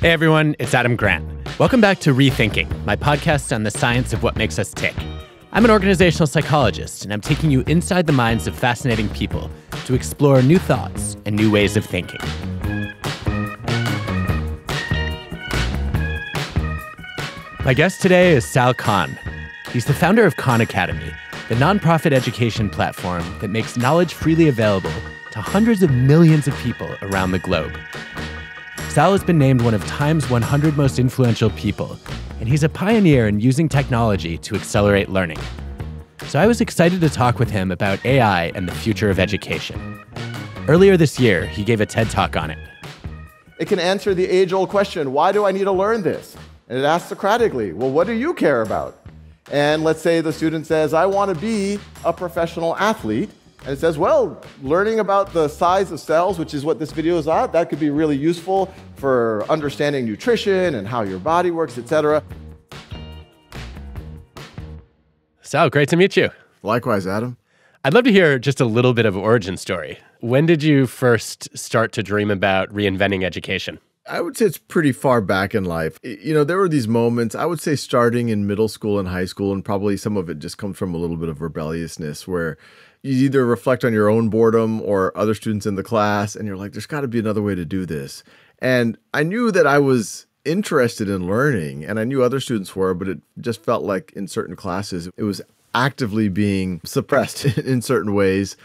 Hey everyone, it's Adam Grant. Welcome back to ReThinking, my podcast on the science of what makes us tick. I'm an organizational psychologist, and I'm taking you inside the minds of fascinating people to explore new thoughts and new ways of thinking. My guest today is Sal Khan. He's the founder of Khan Academy, the nonprofit education platform that makes knowledge freely available to hundreds of millions of people around the globe. Sal has been named one of Time's 100 most influential people, and he's a pioneer in using technology to accelerate learning. So I was excited to talk with him about AI and the future of education. Earlier this year, he gave a TED Talk on it. It can answer the age-old question, why do I need to learn this? And it asks Socratically, well, what do you care about? And let's say the student says, I want to be a professional athlete. And it says, well, learning about the size of cells, which is what this video is on, that could be really useful for understanding nutrition and how your body works, etc. Sal, great to meet you. Likewise, Adam. I'd love to hear just a little bit of origin story. When did you first start to dream about reinventing education? I would say it's pretty far back in life. You know, there were these moments, I would say starting in middle school and high school, and probably some of it just comes from a little bit of rebelliousness where you either reflect on your own boredom or other students in the class, and you're like, there's got to be another way to do this. And I knew that I was interested in learning, and I knew other students were, but it just felt like in certain classes, it was actively being suppressed in certain ways.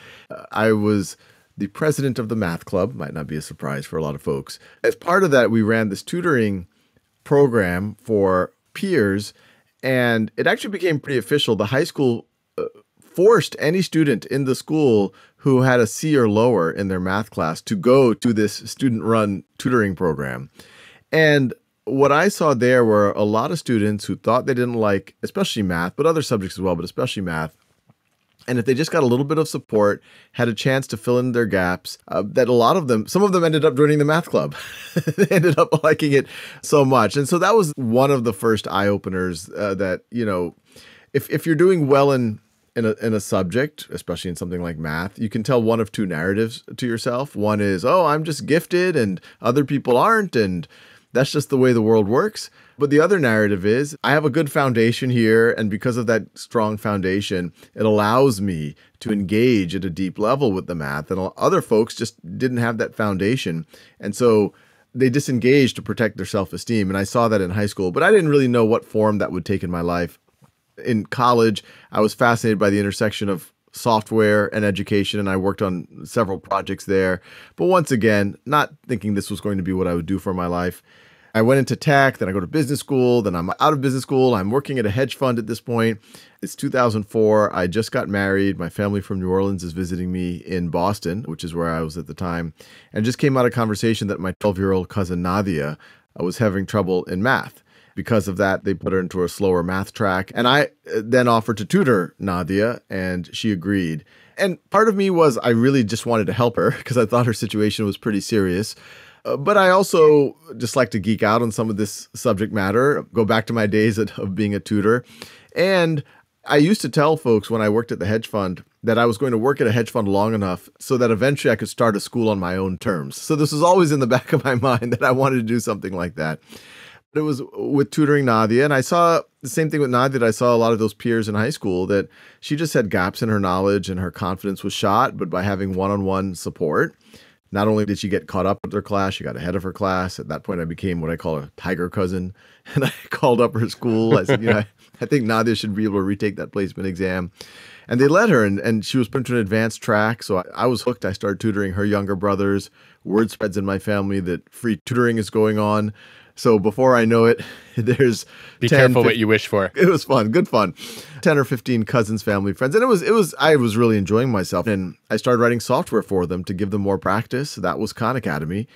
I was the president of the math club, might not be a surprise for a lot of folks. As part of that, we ran this tutoring program for peers, and it actually became pretty official. The high school forced any student in the school who had a C or lower in their math class to go to this student-run tutoring program. And what I saw there were a lot of students who thought they didn't like, especially math, but other subjects as well, but especially math. And if they just got a little bit of support, had a chance to fill in their gaps, that a lot of them, some of them ended up joining the math club. They ended up liking it so much. And so that was one of the first eye-openers that, you know, if you're doing well in a subject, especially in something like math, you can tell one of two narratives to yourself. One is, oh, I'm just gifted and other people aren't, and that's just the way the world works. But the other narrative is, I have a good foundation here, and because of that strong foundation, it allows me to engage at a deep level with the math. And other folks just didn't have that foundation. And so they disengaged to protect their self-esteem. And I saw that in high school, but I didn't really know what form that would take in my life. In college, I was fascinated by the intersection of software and education, and I worked on several projects there. But once again, not thinking this was going to be what I would do for my life. I went into tech, then I go to business school, then I'm out of business school. I'm working at a hedge fund at this point. It's 2004. I just got married. My family from New Orleans is visiting me in Boston, which is where I was at the time. And just came out of conversation that my 12-year-old cousin Nadia was having trouble in math. Because of that, they put her into a slower math track. And I then offered to tutor Nadia, and she agreed. And part of me was I really just wanted to help her because I thought her situation was pretty serious. But I also just like to geek out on some of this subject matter, go back to my days of being a tutor. And I used to tell folks when I worked at the hedge fund that I was going to work at a hedge fund long enough so that eventually I could start a school on my own terms. So this was always in the back of my mind that I wanted to do something like that. It was with tutoring Nadia, and I saw the same thing with Nadia that I saw a lot of those peers in high school, that she just had gaps in her knowledge and her confidence was shot, but by having one-on-one support, not only did she get caught up with her class, she got ahead of her class. At that point, I became what I call a tiger cousin, and I called up her school. I said, you know, I think Nadia should be able to retake that placement exam. And they let her, and she was put into an advanced track, so I was hooked. I started tutoring her younger brothers. Word spreads in my family that free tutoring is going on. So before I know it, there's Be careful what you wish for. It was fun, good fun. 10 or 15 cousins, family, friends. And I was really enjoying myself. And I started writing software for them to give them more practice. That was Khan Academy.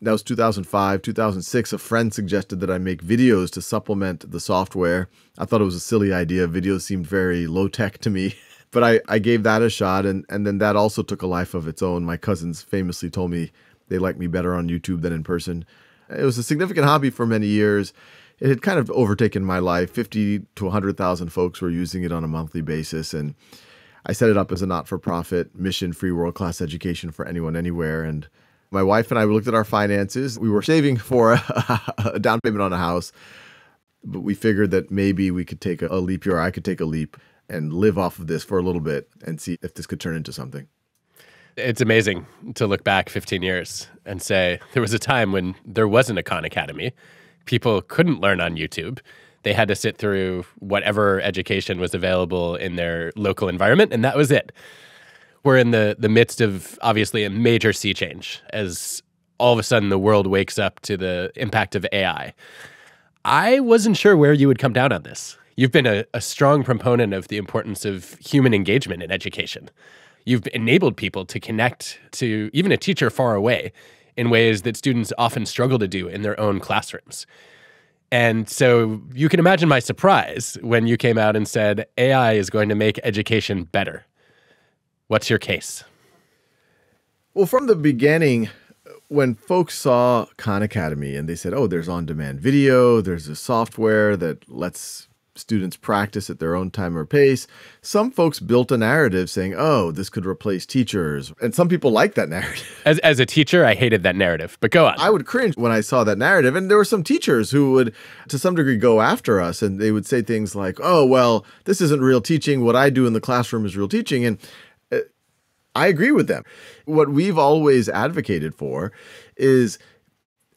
That was 2005, 2006. A friend suggested that I make videos to supplement the software. I thought it was a silly idea. Videos seemed very low tech to me. But I gave that a shot. And then that also took a life of its own. My cousins famously told me they liked me better on YouTube than in person. It was a significant hobby for many years. It had kind of overtaken my life. 50 to 100,000 folks were using it on a monthly basis. And I set it up as a not-for-profit mission-free world-class education for anyone, anywhere. And My wife and I looked at our finances. We were saving for a down payment on a house, but we figured that maybe we could take a leap year, or I could take a leap and live off of this for a little bit and see if this could turn into something. It's amazing to look back 15 years and say there was a time when there wasn't a Khan Academy. People couldn't learn on YouTube. They had to sit through whatever education was available in their local environment, and that was it. We're in the midst of, obviously, a major sea change as all of a sudden the world wakes up to the impact of AI. I wasn't sure where you would come down on this. You've been a strong proponent of the importance of human engagement in education. You've enabled people to connect to even a teacher far away in ways that students often struggle to do in their own classrooms. And so you can imagine my surprise when you came out and said, AI is going to make education better. What's your case? Well, from the beginning, when folks saw Khan Academy and they said, oh, there's on-demand video, there's a software that lets students practice at their own time or pace, some folks built a narrative saying, oh, this could replace teachers. And some people like that narrative. As a teacher, I hated that narrative, but go on. I would cringe when I saw that narrative. And there were some teachers who would, to some degree, go after us. And they would say things like, oh, well, this isn't real teaching. What I do in the classroom is real teaching. And I agree with them. What we've always advocated for is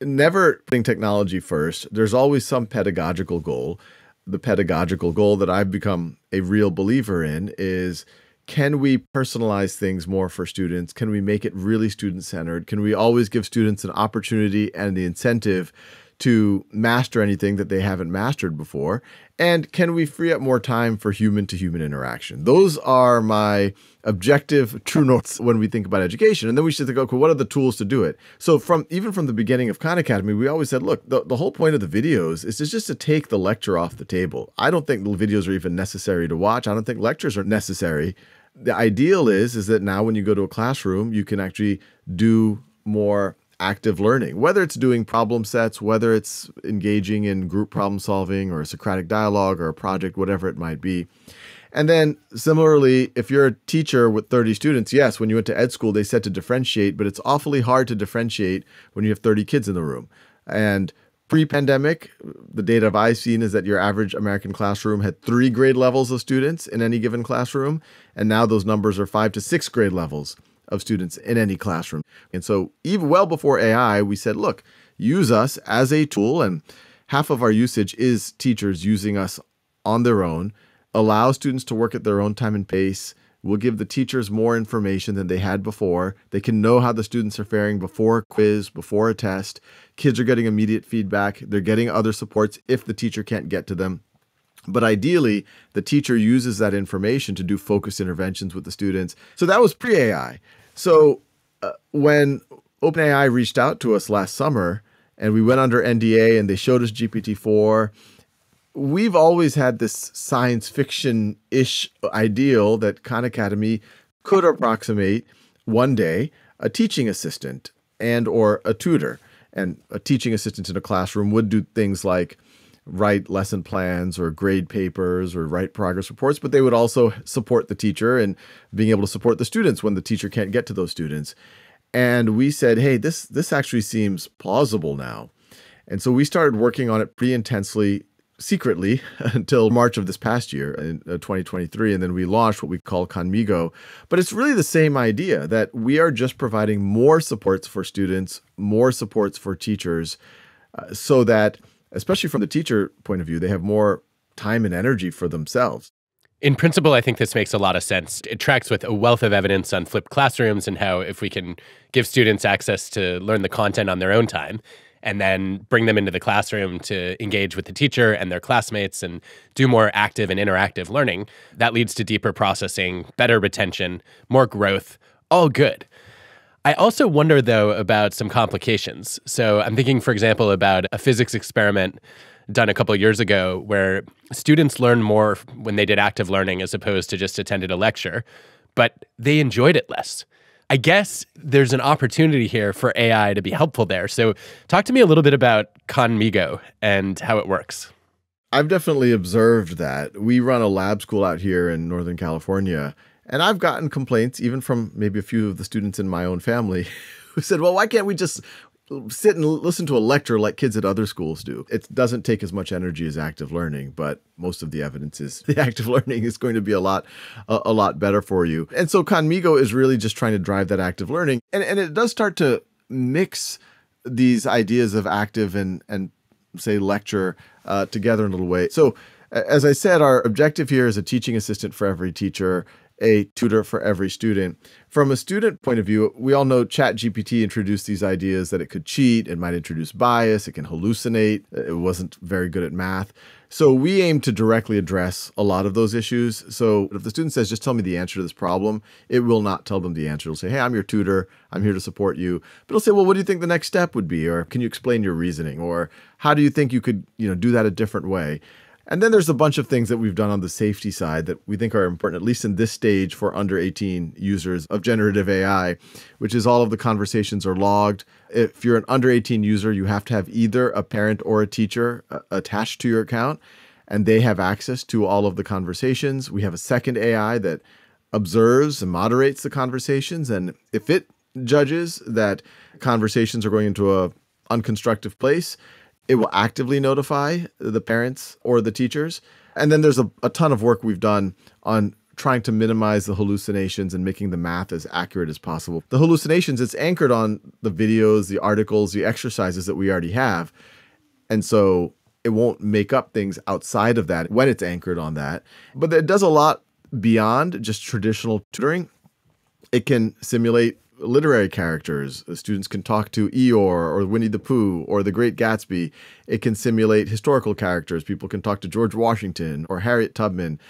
never putting technology first. There's always some pedagogical goal. The pedagogical goal that I've become a real believer in is, can we personalize things more for students? Can we make it really student-centered? Can we always give students an opportunity and the incentive to master anything that they haven't mastered before? And can we free up more time for human-to-human interaction? Those are my objective true norths when we think about education. And then we should think, okay, what are the tools to do it? So even from the beginning of Khan Academy, we always said, look, the whole point of the videos is just to take the lecture off the table. I don't think the videos are even necessary to watch. I don't think lectures are necessary. The ideal is that now when you go to a classroom, you can actually do more active learning, whether it's doing problem sets, whether it's engaging in group problem solving or a Socratic dialogue or a project, whatever it might be. And then similarly, if you're a teacher with 30 students, yes, when you went to ed school, they said to differentiate, but it's awfully hard to differentiate when you have 30 kids in the room. And pre-pandemic, the data I've seen is that your average American classroom had 3 grade levels of students in any given classroom. And now those numbers are 5 to 6 grade levels of students in any classroom. And so even well before AI, we said, look, use us as a tool. And half of our usage is teachers using us on their own. Allow students to work at their own time and pace. We'll give the teachers more information than they had before. They can know how the students are faring before a quiz, before a test. Kids are getting immediate feedback. They're getting other supports if the teacher can't get to them. But ideally, the teacher uses that information to do focused interventions with the students. So that was pre-AI. So when OpenAI reached out to us last summer and we went under NDA and they showed us GPT-4, we've always had this science fiction-ish ideal that Khan Academy could approximate one day a teaching assistant and or a tutor. And a teaching assistant in a classroom would do things like write lesson plans or grade papers or write progress reports, but they would also support the teacher and being able to support the students when the teacher can't get to those students. And we said, hey, this actually seems plausible now. And so we started working on it pretty intensely, secretly, until March of this past year, in 2023. And then we launched what we call Khanmigo. But it's really the same idea that we are just providing more supports for students, more supports for teachers, so that, especially from the teacher point of view, they have more time and energy for themselves. In principle, I think this makes a lot of sense. It tracks with a wealth of evidence on flipped classrooms and how if we can give students access to learn the content on their own time and then bring them into the classroom to engage with the teacher and their classmates and do more active and interactive learning, that leads to deeper processing, better retention, more growth, all good. I also wonder, though, about some complications. So I'm thinking, for example, about a physics experiment done a couple of years ago where students learned more when they did active learning as opposed to just attended a lecture, but they enjoyed it less. I guess there's an opportunity here for AI to be helpful there. So talk to me a little bit about Khanmigo and how it works. I've definitely observed that. We run a lab school out here in Northern California, and I've gotten complaints, even from maybe a few of the students in my own family, who said, well, why can't we just sit and listen to a lecture like kids at other schools do? It doesn't take as much energy as active learning, but most of the evidence is the active learning is going to be a lot better for you. And so Conmigo is really just trying to drive that active learning. And it does start to mix these ideas of active and say lecture together in a little way. So as I said, our objective here is a teaching assistant for every teacher, a tutor for every student. From a student point of view, we all know ChatGPT introduced these ideas that it could cheat, it might introduce bias, it can hallucinate, it wasn't very good at math. So we aim to directly address a lot of those issues. So if the student says, just tell me the answer to this problem, it will not tell them the answer. It'll say, hey, I'm your tutor, I'm here to support you. But it'll say, well, what do you think the next step would be? Or can you explain your reasoning? Or how do you think you could, do that a different way? And then there's a bunch of things that we've done on the safety side that we think are important, at least in this stage for under 18 users of generative AI, which is all of the conversations are logged. If you're an under 18 user, you have to have either a parent or a teacher attached to your account, and they have access to all of the conversations. We have a second AI that observes and moderates the conversations. And if it judges that conversations are going into a unconstructive place, it will actively notify the parents or the teachers. And then there's a ton of work we've done on trying to minimize the hallucinations and making the math as accurate as possible. The hallucinations, it's anchored on the videos, the articles, the exercises that we already have. And so it won't make up things outside of that when it's anchored on that. But it does a lot beyond just traditional tutoring. It can simulate literary characters. Students can talk to Eeyore or Winnie the Pooh or the Great Gatsby. It can simulate historical characters. People can talk to George Washington or Harriet Tubman.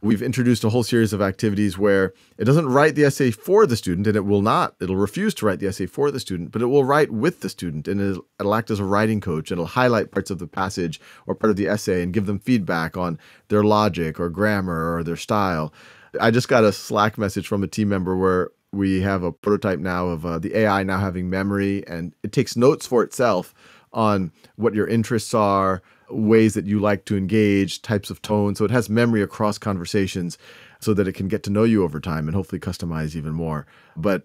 We've introduced a whole series of activities where it doesn't write the essay for the student, and it'll refuse to write the essay for the student, but it will write with the student, and it'll act as a writing coach, and it'll highlight parts of the passage or part of the essay and give them feedback on their logic or grammar or their style. I just got a Slack message from a team member where we have a prototype now of the AI now having memory, and it takes notes for itself on what your interests are, ways that you like to engage, types of tone. So it has memory across conversations so that it can get to know you over time and hopefully customize even more. But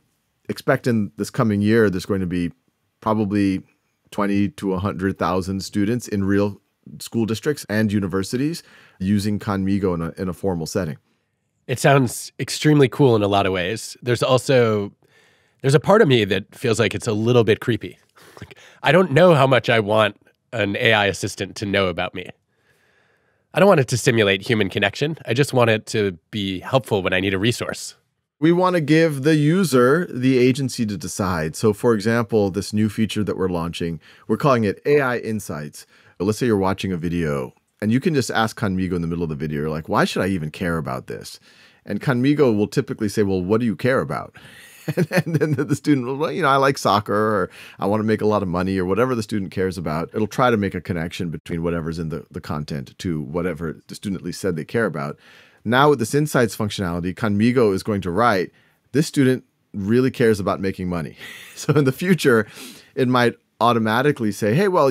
expect in this coming year, there's going to be probably 20 to 100,000 students in real school districts and universities using Conmigo in a formal setting. It sounds extremely cool in a lot of ways. There's a part of me that feels like it's a little bit creepy. Like, I don't know how much I want an AI assistant to know about me. I don't want it to simulate human connection. I just want it to be helpful when I need a resource. We want to give the user the agency to decide. So for example, this new feature that we're launching, we're calling it AI Insights. Let's say you're watching a video and you can just ask Conmigo in the middle of the video, you're like, why should I even care about this? And Conmigo will typically say, well, what do you care about? And then the student will, well, I like soccer, or I want to make a lot of money, or whatever the student cares about. It'll try to make a connection between whatever's in the content to whatever the student at least said they care about. Now with this Insights functionality, Conmigo is going to write, this student really cares about making money. So in the future, it might automatically say, hey, well,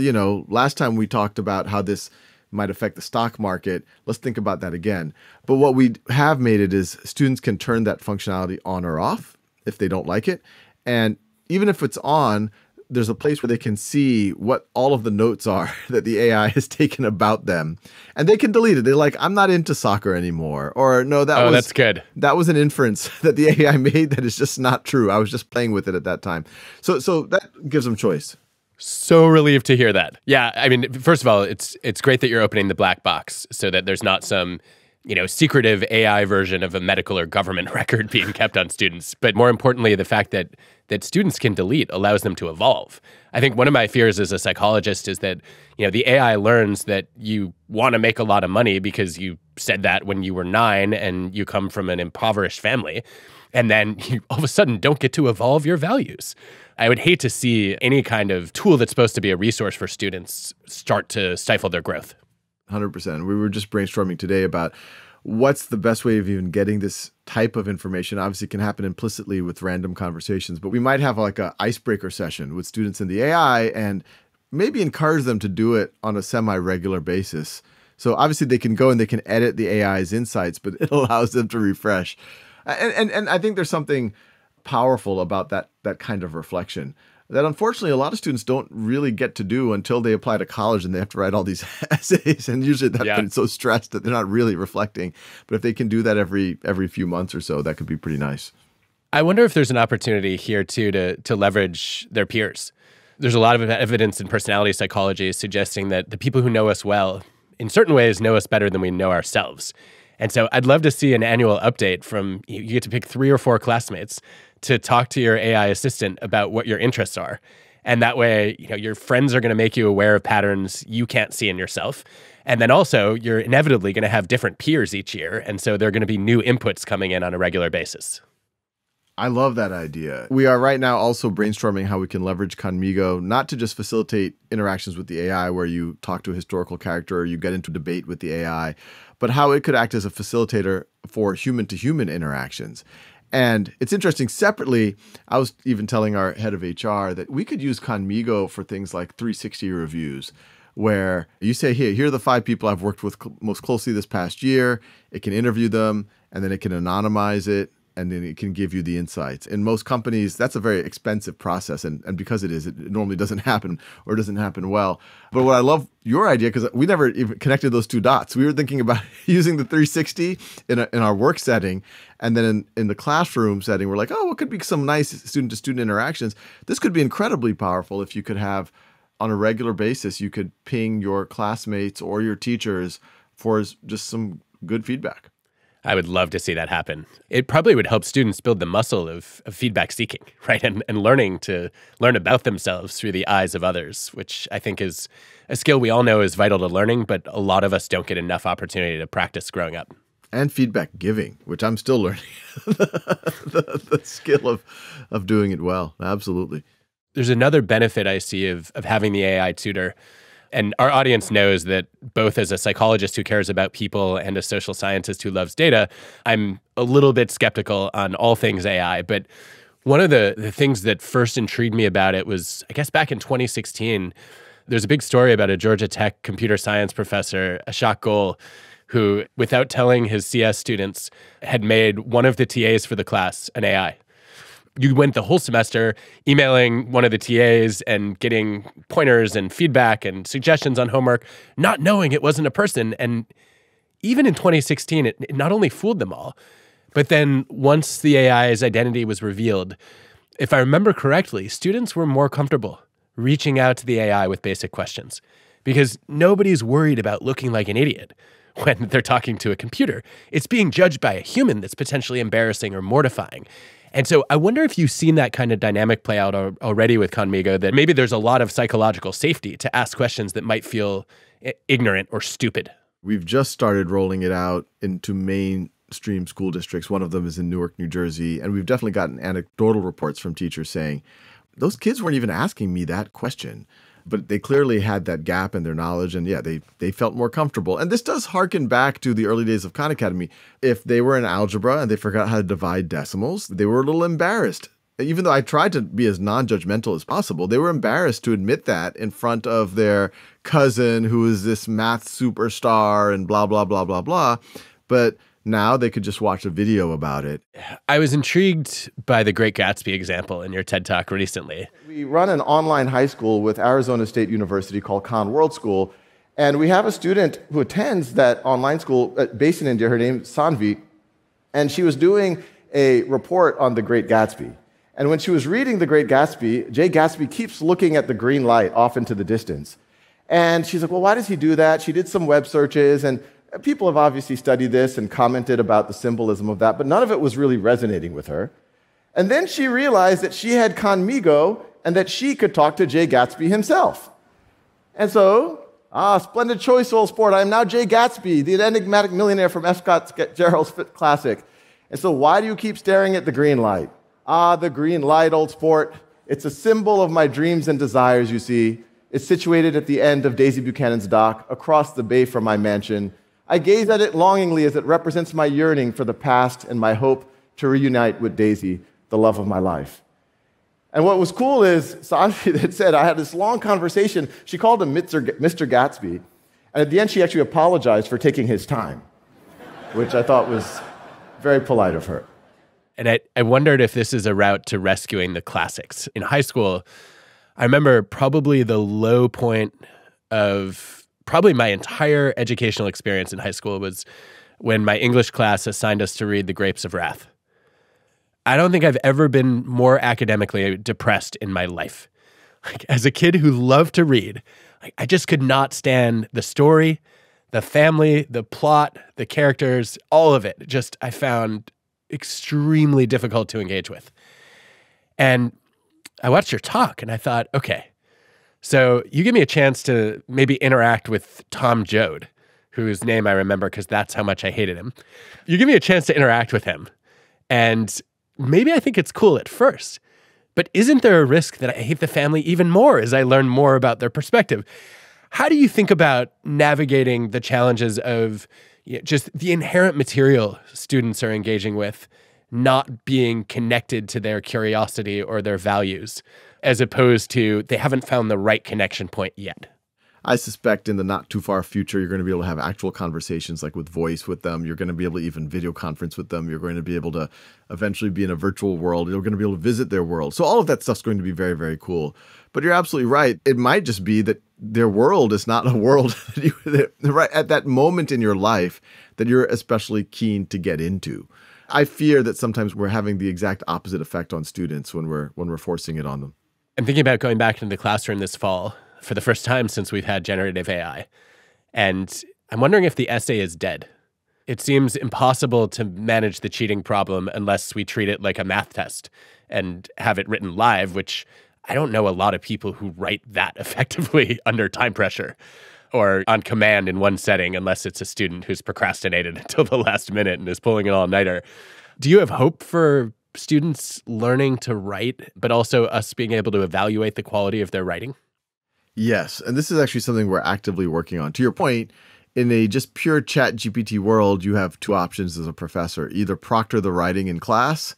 last time we talked about how this might affect the stock market. Let's think about that again. But what we have made it is students can turn that functionality on or off if they don't like it. And even if it's on, there's a place where they can see what all of the notes are that the AI has taken about them. And they can delete it. They're like, I'm not into soccer anymore. Or no, that's good. That was an inference that the AI made that is just not true. I was just playing with it at that time. So that gives them choice. So relieved to hear that. Yeah, I mean, first of all, it's great that you're opening the black box so that there's not some, secretive AI version of a medical or government record being kept on students. But more importantly, the fact that students can delete allows them to evolve. I think one of my fears as a psychologist is that, the AI learns that you want to make a lot of money because you said that when you were 9 and you come from an impoverished family. And then you all of a sudden don't get to evolve your values. I would hate to see any kind of tool that's supposed to be a resource for students start to stifle their growth. 100%. We were just brainstorming today about what's the best way of even getting this type of information. Obviously, it can happen implicitly with random conversations, but we might have like an icebreaker session with students in the AI and maybe encourage them to do it on a semi-regular basis. So obviously, they can go and they can edit the AI's insights, but it allows them to refresh. And I think there's something powerful about that kind of reflection that unfortunately a lot of students don't really get to do until they apply to college and they have to write all these essays. And usually at that point it's so stressed that they're not really reflecting. But if they can do that every few months or so, that could be pretty nice. I wonder if there's an opportunity here too to leverage their peers. There's a lot of evidence in personality psychology suggesting that the people who know us well, in certain ways, know us better than we know ourselves. And so I'd love to see an annual update from, you get to pick 3 or 4 classmates to talk to your AI assistant about what your interests are. And that way, your friends are going to make you aware of patterns you can't see in yourself. And then also, you're inevitably going to have different peers each year. And so there are going to be new inputs coming in on a regular basis. I love that idea. We are right now also brainstorming how we can leverage Conmigo, not to just facilitate interactions with the AI where you talk to a historical character or you get into debate with the AI, but how it could act as a facilitator for human-to-human interactions. And it's interesting, separately, I was even telling our head of HR that we could use Conmigo for things like 360 reviews, where you say, here are the 5 people I've worked with most closely this past year. It can interview them, and then it can anonymize it, and then it can give you the insights. In most companies, that's a very expensive process. And because it normally doesn't happen or doesn't happen well. But what I love your idea, because we never even connected those 2 dots. We were thinking about using the 360 in our work setting. And then in the classroom setting, we're like, oh, what could be some nice student-to-student interactions? This could be incredibly powerful if you could have, on a regular basis, you could ping your classmates or your teachers for just some good feedback. I would love to see that happen. It probably would help students build the muscle of feedback seeking, right? And learn about themselves through the eyes of others, which I think is a skill we all know is vital to learning, but a lot of us don't get enough opportunity to practice growing up. And feedback giving, which I'm still learning the skill of doing it well. Absolutely. There's another benefit I see of having the AI tutor. And our audience knows that both as a psychologist who cares about people and a social scientist who loves data, I'm a little bit skeptical on all things AI. But one of the things that first intrigued me about it was, I guess back in 2016, there's a big story about a Georgia Tech computer science professor, Ashok Goel, who, without telling his CS students, had made one of the TAs for the class an AI. You went the whole semester emailing one of the TAs and getting pointers and feedback and suggestions on homework, not knowing it wasn't a person. And even in 2016, it not only fooled them all, but then once the AI's identity was revealed, if I remember correctly, students were more comfortable reaching out to the AI with basic questions because nobody's worried about looking like an idiot when they're talking to a computer. It's being judged by a human that's potentially embarrassing or mortifying. And so I wonder if you've seen that kind of dynamic play out already with Conmigo, that maybe there's a lot of psychological safety to ask questions that might feel ignorant or stupid. We've just started rolling it out into mainstream school districts. One of them is in Newark, New Jersey. And we've definitely gotten anecdotal reports from teachers saying, those kids weren't even asking me that question. But they clearly had that gap in their knowledge, and they felt more comfortable. And this does harken back to the early days of Khan Academy. If they were in algebra and they forgot how to divide decimals, they were a little embarrassed. Even though I tried to be as non-judgmental as possible, they were embarrassed to admit that in front of their cousin who is this math superstar and blah, blah, blah, blah, blah. But now they could just watch a video about it. I was intrigued by the Great Gatsby example in your TED Talk recently. We run an online high school with Arizona State University called Khan World School, and we have a student who attends that online school based in India. Her name's Sanvi, and she was doing a report on the Great Gatsby. And when she was reading the Great Gatsby, Jay Gatsby keeps looking at the green light off into the distance. And she's like, well, why does he do that? She did some web searches, and people have obviously studied this and commented about the symbolism of that, but none of it was really resonating with her. And then she realized that she had Conmigo and that she could talk to Jay Gatsby himself. And so, splendid choice, old sport. I am now Jay Gatsby, the enigmatic millionaire from F. Scott Fitzgerald's classic. And so why do you keep staring at the green light? The green light, old sport. It's a symbol of my dreams and desires, you see. It's situated at the end of Daisy Buchanan's dock, across the bay from my mansion. I gaze at it longingly as it represents my yearning for the past and my hope to reunite with Daisy, the love of my life. And what was cool is, Sanvi had said, I had this long conversation. She called him Mr. Gatsby. And at the end, she actually apologized for taking his time, which I thought was very polite of her. And I wondered if this is a route to rescuing the classics. In high school, I remember probably the low point of probably my entire educational experience in high school was when my English class assigned us to read The Grapes of Wrath. I don't think I've ever been more academically depressed in my life. Like, as a kid who loved to read, I just could not stand the story, the family, the plot, the characters, all of it. Just I found extremely difficult to engage with. And I watched your talk and I thought, okay, so you give me a chance to maybe interact with Tom Joad, whose name I remember because that's how much I hated him. You give me a chance to interact with him. And maybe I think it's cool at first, but isn't there a risk that I hate the family even more as I learn more about their perspective? How do you think about navigating the challenges of just the inherent material students are engaging with not being connected to their curiosity or their values, as opposed to they haven't found the right connection point yet? I suspect in the not too far future, you're going to be able to have actual conversations like with voice with them. You're going to be able to even video conference with them. You're going to be able to eventually be in a virtual world. You're going to be able to visit their world. So all of that stuff's going to be very, very cool. But you're absolutely right. It might just be that their world is not a world right at that moment in your life that you're especially keen to get into. I fear that sometimes we're having the exact opposite effect on students when we're forcing it on them. I'm thinking about going back into the classroom this fall for the first time since we've had generative AI. And I'm wondering if the essay is dead. It seems impossible to manage the cheating problem unless we treat it like a math test and have it written live, which I don't know a lot of people who write that effectively under time pressure or on command in one setting, unless it's a student who's procrastinated until the last minute and is pulling an all-nighter. Do you have hope for students learning to write, but also us being able to evaluate the quality of their writing? Yes, and this is actually something we're actively working on. To your point, in a just pure chat GPT world, you have two options as a professor. Either proctor the writing in class,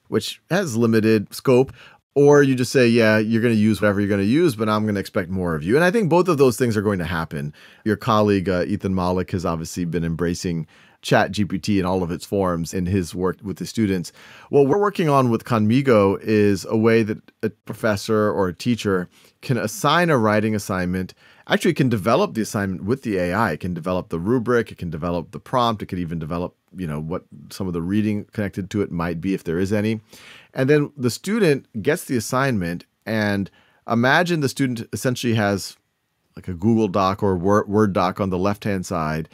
which has limited scope, or you just say, yeah, you're going to use whatever you're going to use, but I'm going to expect more of you. And I think both of those things are going to happen. Your colleague, Ethan Malik, has obviously been embracing Chat GPT in all of its forms in his work with the students. What we're working on with Conmigo is a way that a professor or a teacher can assign a writing assignment, actually can develop the assignment with the AI. It can develop the rubric, it can develop the prompt, it could even develop, what some of the reading connected to it might be if there is any. And then the student gets the assignment, and imagine the student essentially has like a Google Doc or Word doc on the left-hand side,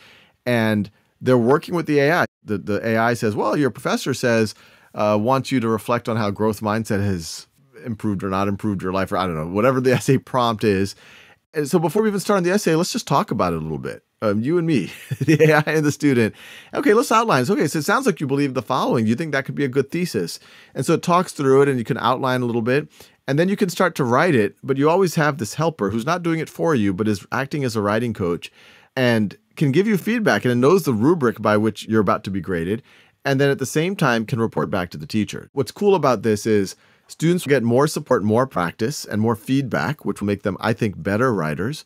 and they're working with the AI. The AI says, well, your professor says, wants you to reflect on how growth mindset has improved or not improved your life, or I don't know, whatever the essay prompt is. And so before we even start on the essay, let's just talk about it a little bit. You and me, the AI and the student. Okay, let's outline. So, okay, so it sounds like you believe the following. Do you think that could be a good thesis? And so it talks through it, and you can outline a little bit. And then you can start to write it, but you always have this helper who's not doing it for you, but is acting as a writing coach and can give you feedback, and it knows the rubric by which you're about to be graded, and then at the same time can report back to the teacher. What's cool about this is students will get more support, more practice, and more feedback, which will make them, I think, better writers.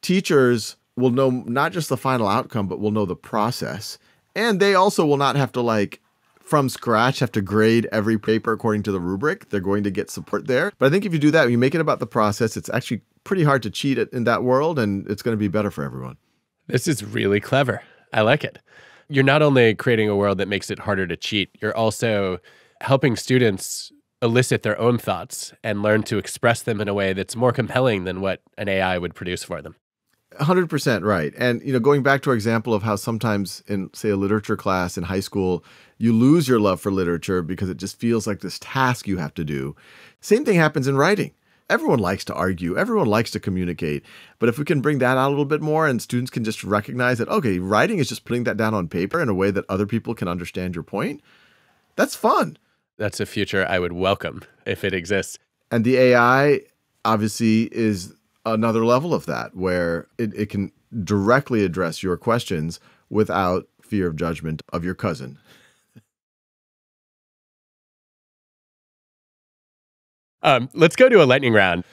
Teachers will know not just the final outcome, but will know the process. And they also will not have to, from scratch, have to grade every paper according to the rubric. They're going to get support there. But I think if you do that, you make it about the process, it's actually pretty hard to cheat in that world, and it's going to be better for everyone. This is really clever. I like it. You're not only creating a world that makes it harder to cheat, you're also helping students elicit their own thoughts and learn to express them in a way that's more compelling than what an AI would produce for them. 100% right. And, going back to our example of how sometimes in, say, a literature class in high school, you lose your love for literature because it just feels like this task you have to do. Same thing happens in writing. Everyone likes to argue. Everyone likes to communicate. But if we can bring that out a little bit more and students can just recognize that, okay, writing is just putting that down on paper in a way that other people can understand your point, that's fun. That's a future I would welcome if it exists. And the AI obviously is another level of that, where it can directly address your questions without fear of judgment of your cousin. Let's go to a lightning round.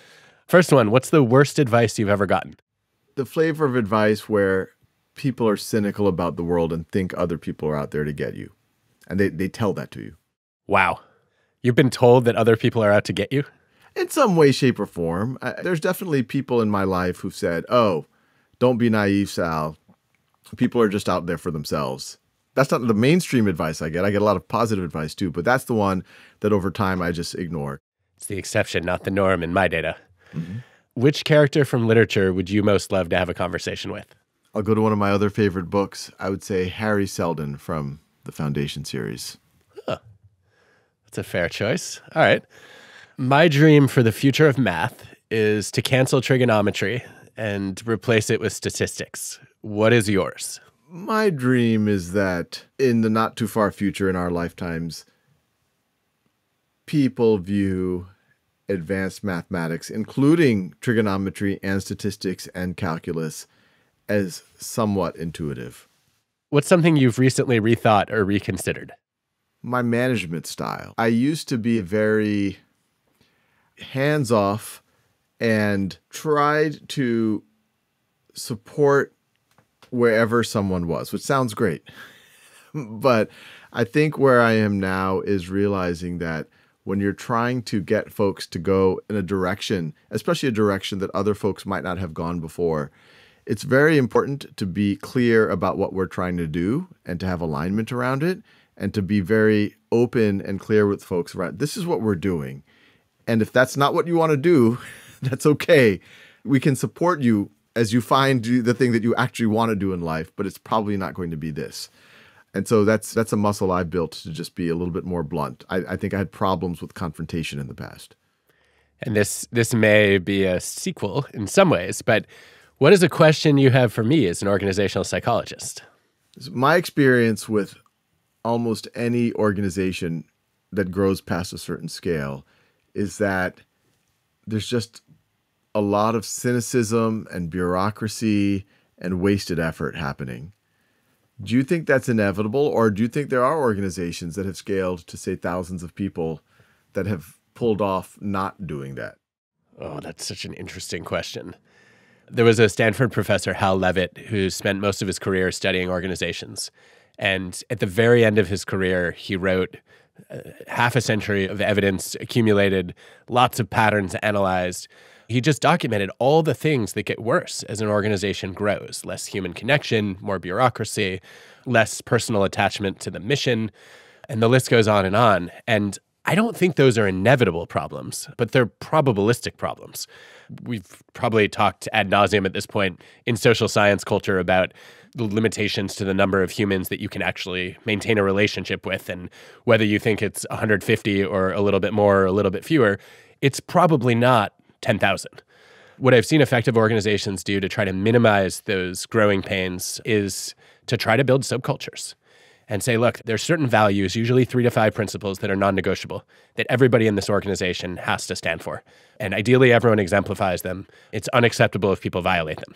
First one, what's the worst advice you've ever gotten? The flavor of advice where people are cynical about the world and think other people are out there to get you. And they tell that to you. Wow. You've been told that other people are out to get you? In some way, shape, or form. There's definitely people in my life who've said, oh, don't be naive, Sal. People are just out there for themselves. That's not the mainstream advice I get. I get a lot of positive advice too, but that's the one that over time I just ignore. It's the exception, not the norm in my data. Mm-hmm. Which character from literature would you most love to have a conversation with? I'll go to one of my other favorite books. I would say Harry Seldon from the Foundation series. Huh. That's a fair choice. All right. My dream for the future of math is to cancel trigonometry and replace it with statistics. What is yours? My dream is that in the not too far future in our lifetimes, people view advanced mathematics, including trigonometry and statistics and calculus, as somewhat intuitive. What's something you've recently rethought or reconsidered? My management style. I used to be very hands-off and tried to support wherever someone was, which sounds great. But I think where I am now is realizing that when you're trying to get folks to go in a direction, especially a direction that other folks might not have gone before, it's very important to be clear about what we're trying to do and to have alignment around it and to be very open and clear with folks around this is what we're doing. And if that's not what you want to do, that's okay. We can support you as you find the thing that you actually want to do in life, but it's probably not going to be this. And so that's a muscle I've built to just be a little bit more blunt. I think I had problems with confrontation in the past. And this may be a sequel in some ways, but what is a question you have for me as an organizational psychologist? My experience with almost any organization that grows past a certain scale is that there's just a lot of cynicism and bureaucracy and wasted effort happening. Do you think that's inevitable, or do you think there are organizations that have scaled to, say, thousands of people that have pulled off not doing that? Oh, that's such an interesting question. There was a Stanford professor, Hal Levitt, who spent most of his career studying organizations. And at the very end of his career, he wrote half a century of evidence accumulated, lots of patterns analyzed. He just documented all the things that get worse as an organization grows. Less human connection, more bureaucracy, less personal attachment to the mission, and the list goes on. And I don't think those are inevitable problems, but they're probabilistic problems. We've probably talked ad nauseum at this point in social science culture about the limitations to the number of humans that you can actually maintain a relationship with, and whether you think it's 150 or a little bit more or a little bit fewer, it's probably not 10,000. What I've seen effective organizations do to try to minimize those growing pains is to try to build subcultures and say, look, there's certain values, usually 3 to 5 principles that are non-negotiable, that everybody in this organization has to stand for. And ideally, everyone exemplifies them. It's unacceptable if people violate them.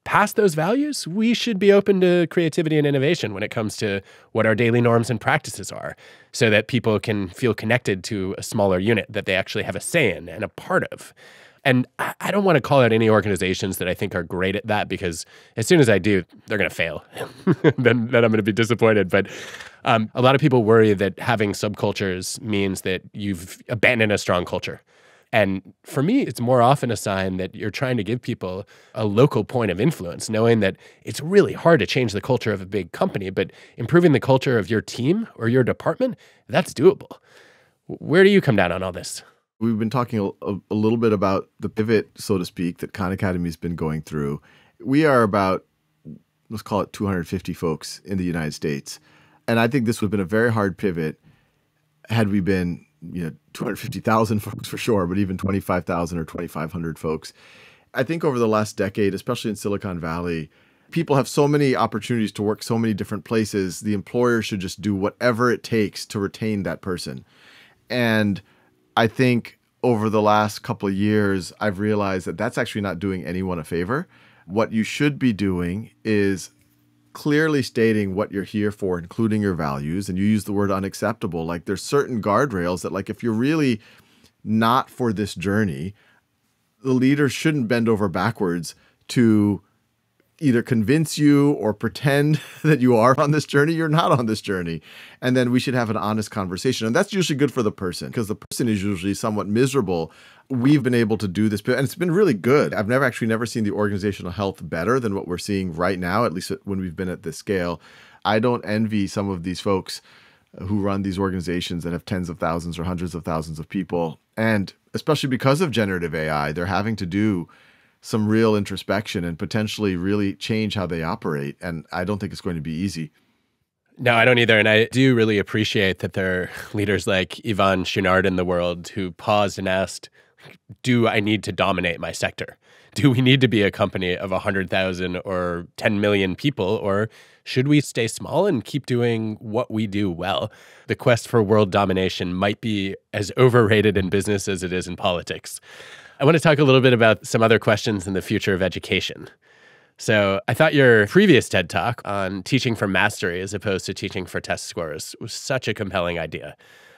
Past those values, we should be open to creativity and innovation when it comes to what our daily norms and practices are, so that people can feel connected to a smaller unit that they actually have a say in and a part of. And I don't want to call out any organizations that I think are great at that, because as soon as I do, they're going to fail. then I'm going to be disappointed. But a lot of people worry that having subcultures means that you've abandoned a strong culture. And for me, it's more often a sign that you're trying to give people a local point of influence, knowing that it's really hard to change the culture of a big company, but improving the culture of your team or your department, that's doable. Where do you come down on all this? We've been talking a little bit about the pivot, so to speak, that Khan Academy has been going through. We are about, let's call it 250 folks in the United States. And I think this would have been a very hard pivot had we been 250,000 folks for sure, but even 25,000 or 2,500 folks. I think over the last decade, especially in Silicon Valley, people have so many opportunities to work so many different places. The employer should just do whatever it takes to retain that person. And I think over the last couple of years, I've realized that that's actually not doing anyone a favor. What you should be doing is clearly stating what you're here for, including your values. And you use the word unacceptable. Like, there's certain guardrails that, like, if you're really not for this journey, the leader shouldn't bend over backwards to either convince you or pretend that you are on this journey, you're not on this journey. And then we should have an honest conversation. And that's usually good for the person because the person is usually somewhat miserable. We've been able to do this, and it's been really good. I've never seen the organizational health better than what we're seeing right now, at least when we've been at this scale. I don't envy some of these folks who run these organizations that have tens of thousands or hundreds of thousands of people. And especially because of generative AI, they're having to do some real introspection and potentially really change how they operate. And I don't think it's going to be easy. No, I don't either. And I do really appreciate that there are leaders like Yvon Chouinard in the world who paused and asked, do I need to dominate my sector? Do we need to be a company of 100,000 or 10 million people, or should we stay small and keep doing what we do well? The quest for world domination might be as overrated in business as it is in politics. I want to talk a little bit about some other questions in the future of education. So I thought your previous TED Talk on teaching for mastery as opposed to teaching for test scores was such a compelling idea.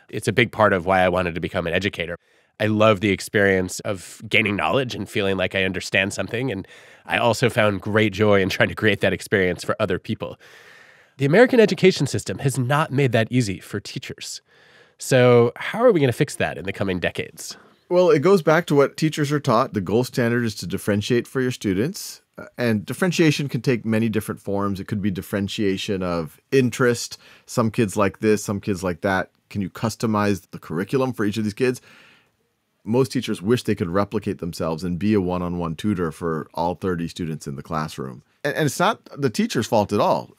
It's a big part of why I wanted to become an educator. I love the experience of gaining knowledge and feeling like I understand something. And I also found great joy in trying to create that experience for other people. The American education system has not made that easy for teachers. So how are we going to fix that in the coming decades? Well, it goes back to what teachers are taught. The gold standard is to differentiate for your students. And differentiation can take many different forms. It could be differentiation of interest. Some kids like this, some kids like that. Can you customize the curriculum for each of these kids? Most teachers wish they could replicate themselves and be a one-on-one tutor for all 30 students in the classroom. And it's not the teacher's fault at all.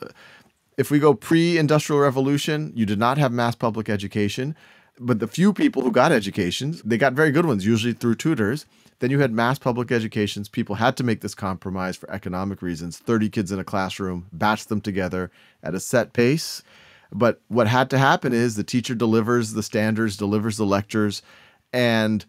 If we go pre-industrial revolution, you did not have mass public education. But the few people who got educations, they got very good ones, usually through tutors. Then you had mass public educations. People had to make this compromise for economic reasons. 30 kids in a classroom, batch them together at a set pace. But what had to happen is the teacher delivers the standards, delivers the lectures, and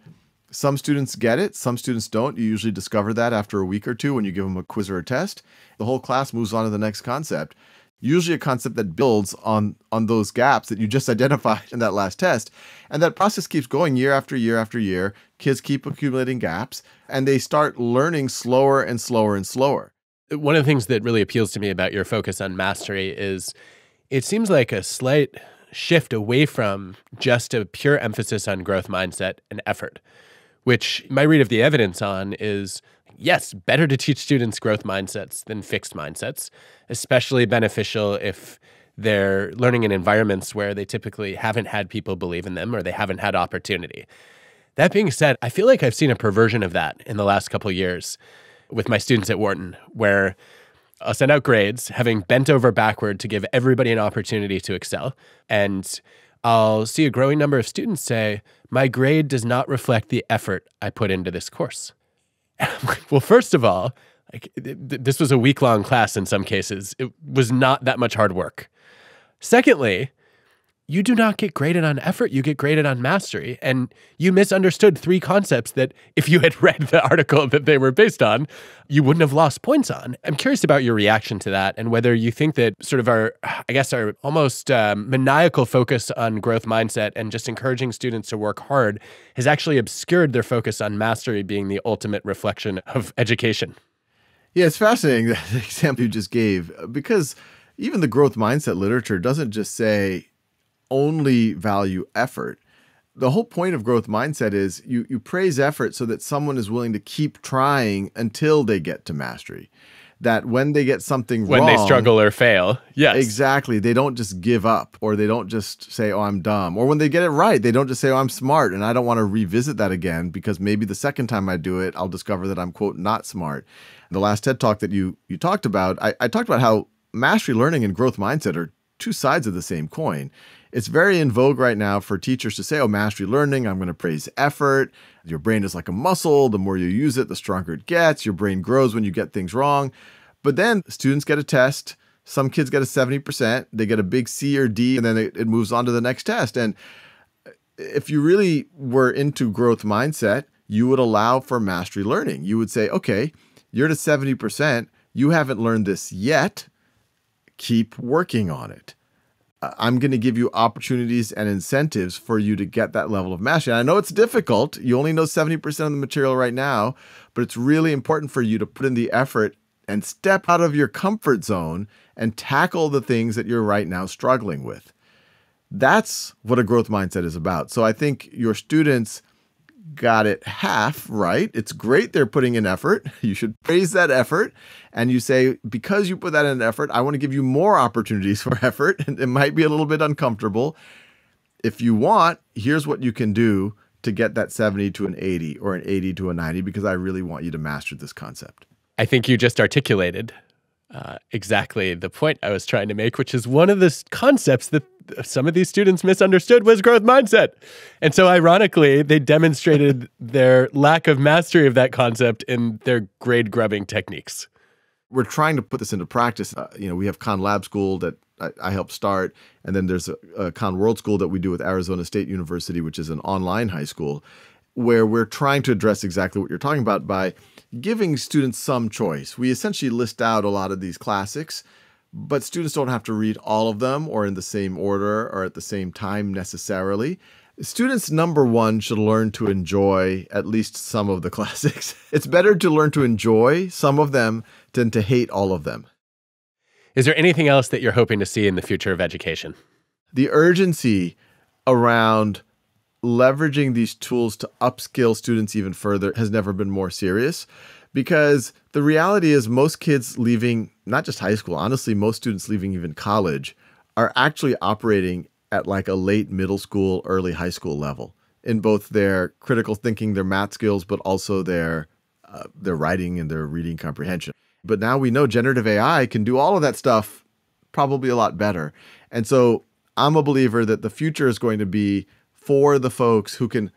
some students get it, some students don't. You usually discover that after a week or two when you give them a quiz or a test. The whole class moves on to the next concept. Usually a concept that builds on those gaps that you just identified in that last test. And that process keeps going year after year after year. Kids keep accumulating gaps, and they start learning slower and slower and slower. One of the things that really appeals to me about your focus on mastery is it seems like a slight shift away from just a pure emphasis on growth mindset and effort, which my read of the evidence on is, yes, better to teach students growth mindsets than fixed mindsets, especially beneficial if they're learning in environments where they typically haven't had people believe in them or they haven't had opportunity. That being said, I feel like I've seen a perversion of that in the last couple of years with my students at Wharton, where I'll send out grades, having bent over backward to give everybody an opportunity to excel. And I'll see a growing number of students say, my grade does not reflect the effort I put into this course. And I'm like, well, first of all, this was a week-long class in some cases. It was not that much hard work. Secondly, you do not get graded on effort. You get graded on mastery. And you misunderstood 3 concepts that if you had read the article that they were based on, you wouldn't have lost points on. I'm curious about your reaction to that and whether you think that sort of our almost maniacal focus on growth mindset and just encouraging students to work hard has actually obscured their focus on mastery being the ultimate reflection of education. Yeah, it's fascinating, the example you just gave, because even the growth mindset literature doesn't just say only value effort. The whole point of growth mindset is you praise effort so that someone is willing to keep trying until they get to mastery. That when they get something wrong, when they struggle or fail, yes. Exactly. They don't just give up, or they don't just say, oh, I'm dumb. Or when they get it right, they don't just say, oh, I'm smart, and I don't want to revisit that again because maybe the second time I do it, I'll discover that I'm, quote, not smart. The last TED Talk that you talked about, I talked about how mastery learning and growth mindset are two sides of the same coin. It's very in vogue right now for teachers to say, oh, mastery learning, I'm going to praise effort. Your brain is like a muscle. The more you use it, the stronger it gets. Your brain grows when you get things wrong. But then students get a test. Some kids get a 70%. They get a big C or D, and then it moves on to the next test. And if you really were into growth mindset, you would allow for mastery learning. You would say, okay, you're at 70%. You haven't learned this yet. Keep working on it. I'm going to give you opportunities and incentives for you to get that level of mastery. And I know it's difficult. You only know 70% of the material right now, but it's really important for you to put in the effort and step out of your comfort zone and tackle the things that you're right now struggling with. That's what a growth mindset is about. So I think your students got it half right. It's great they're putting in effort. You should praise that effort. And you say, because you put that in effort, I want to give you more opportunities for effort. And it might be a little bit uncomfortable. If you want, here's what you can do to get that 70 to an 80 or an 80 to a 90, because I really want you to master this concept. I think you just articulated exactly the point I was trying to make, which is one of the concepts that some of these students misunderstood was growth mindset. And so ironically, they demonstrated their lack of mastery of that concept in their grade grubbing techniques. We're trying to put this into practice. We have Khan Lab School that I helped start. And then there's a Khan World School that we do with Arizona State University, which is an online high school, where we're trying to address exactly what you're talking about by giving students some choice. We essentially list out a lot of these classics, but students don't have to read all of them or in the same order or at the same time necessarily. Students, number one, should learn to enjoy at least some of the classics. It's better to learn to enjoy some of them than to hate all of them. Is there anything else that you're hoping to see in the future of education? The urgency around leveraging these tools to upskill students even further has never been more serious, because the reality is most kids leaving, not just high school, honestly, most students leaving even college are actually operating at like a late middle school, early high school level in both their critical thinking, their math skills, but also their writing and their reading comprehension. But now we know generative AI can do all of that stuff probably a lot better. And so I'm a believer that the future is going to be for the folks who can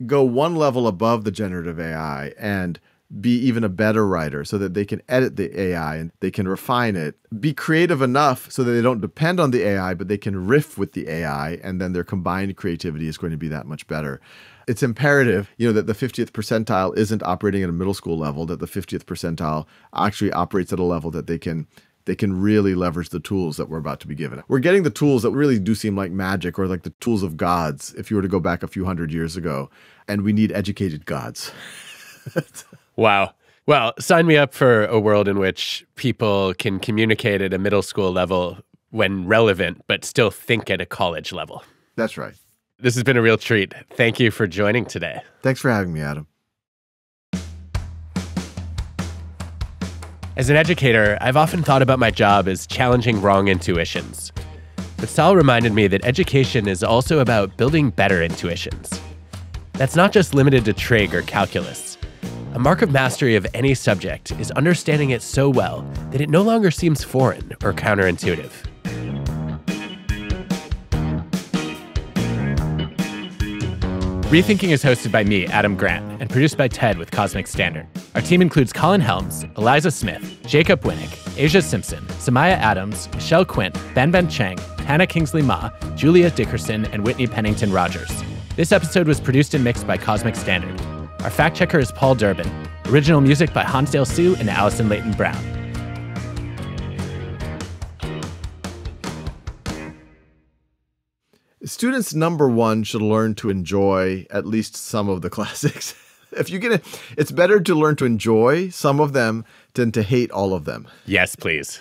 go one level above the generative AI and be even a better writer so that they can edit the AI and they can refine it, be creative enough so that they don't depend on the AI, but they can riff with the AI, and then their combined creativity is going to be that much better. It's imperative, that the 50th percentile isn't operating at a middle school level, that the 50th percentile actually operates at a level that they can really leverage the tools that we're about to be given. We're getting the tools that really do seem like magic, or like the tools of gods, if you were to go back a few hundred years ago, and we need educated gods. Wow. Well, sign me up for a world in which people can communicate at a middle school level when relevant, but still think at a college level. That's right. This has been a real treat. Thank you for joining today. Thanks for having me, Adam. As an educator, I've often thought about my job as challenging wrong intuitions. But Sal reminded me that education is also about building better intuitions. That's not just limited to trig or calculus. A mark of mastery of any subject is understanding it so well that it no longer seems foreign or counterintuitive. ReThinking is hosted by me, Adam Grant, and produced by Ted with Cosmic Standard. Our team includes Colin Helms, Eliza Smith, Jacob Winnick, Asia Simpson, Samaya Adams, Michelle Quint, Ben Chang, Hannah Kingsley Ma, Julia Dickerson, and Whitney Pennington Rogers. This episode was produced and mixed by Cosmic Standard. Our fact checker is Paul Durbin. Original music by Hansdale Sue and Allison Leighton Brown. Students, number one, should learn to enjoy at least some of the classics. If you get it, it's better to learn to enjoy some of them than to hate all of them. Yes, please.